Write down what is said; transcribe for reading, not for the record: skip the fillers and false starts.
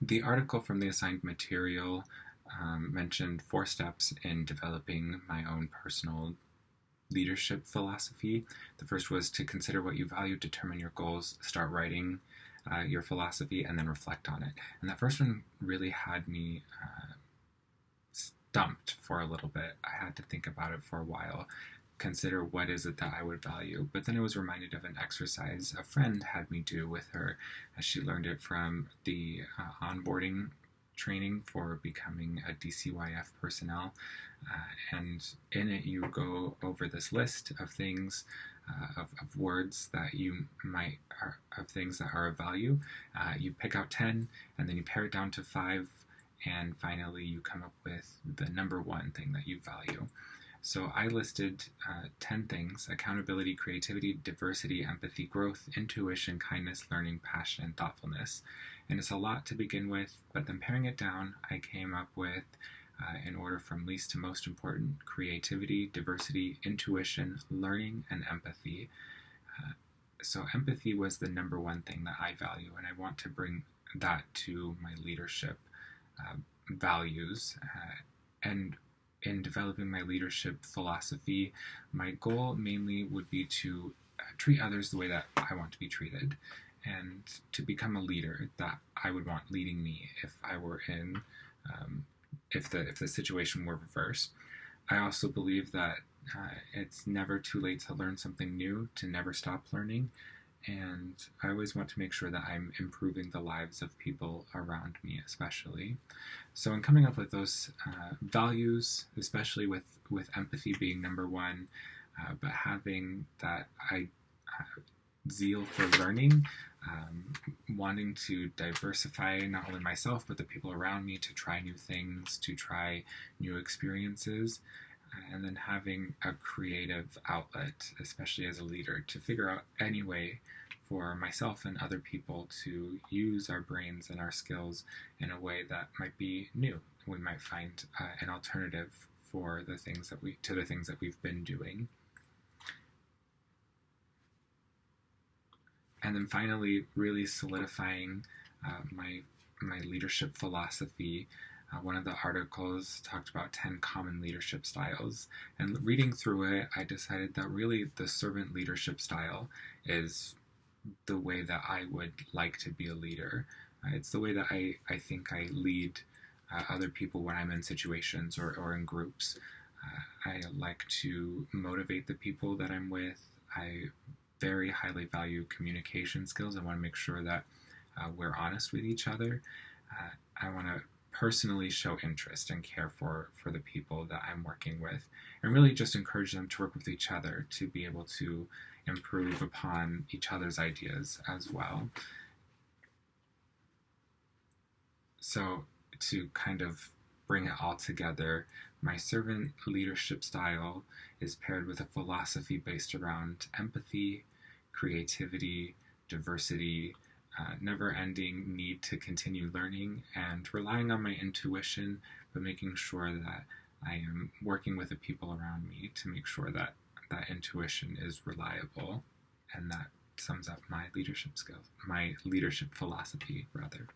The article from the assigned material mentioned 4 steps in developing my own personal leadership philosophy. The first was to consider what you value, determine your goals, start writing your philosophy, and then reflect on it. And that first one really had me stumped for a little bit. I had to think about it for a while, consider what is it that I would value. But then I was reminded of an exercise a friend had me do with her as she learned it from the onboarding training for becoming a DCYF personnel. And in it, you go over this list of things, of words that you might, of things that are of value. You pick out 10, and then you pare it down to 5, and finally you come up with the number one thing that you value. So I listed 10 things: accountability, creativity, diversity, empathy, growth, intuition, kindness, learning, passion, and thoughtfulness. And it's a lot to begin with, but then paring it down, I came up with, in order from least to most important, creativity, diversity, intuition, learning, and empathy. So empathy was the number one thing that I value, and I want to bring that to my leadership values. And in developing my leadership philosophy, my goal mainly would be to treat others the way that I want to be treated, and to become a leader that I would want leading me if I were in, if the situation were reversed. I also believe that it's never too late to learn something new, to never stop learning, and I always want to make sure that I'm improving the lives of people around me, especially. So in coming up with those values, especially with empathy being number one, but having that zeal for learning, wanting to diversify not only myself but the people around me, to try new things, to try new experiences, and then having a creative outlet, especially as a leader, to figure out any way for myself and other people to use our brains and our skills in a way that might be new. We might find an alternative for the things that we've been doing. And then finally, really solidifying my leadership philosophy. One of the articles talked about 10 common leadership styles. And reading through it, I decided that really the servant leadership style is the way that I would like to be a leader. It's the way that I think I lead other people when I'm in situations or in groups. I like to motivate the people that I'm with. I very highly value communication skills. I want to make sure that we're honest with each other. I want to personally show interest and care for the people that I'm working with, and really just encourage them to work with each other to be able to improve upon each other's ideas as well. So to kind of bring it all together, my servant leadership style is paired with a philosophy based around empathy, creativity, diversity, never-ending need to continue learning, and relying on my intuition, but making sure that I am working with the people around me to make sure that that intuition is reliable. And that sums up my leadership skills, my leadership philosophy, rather.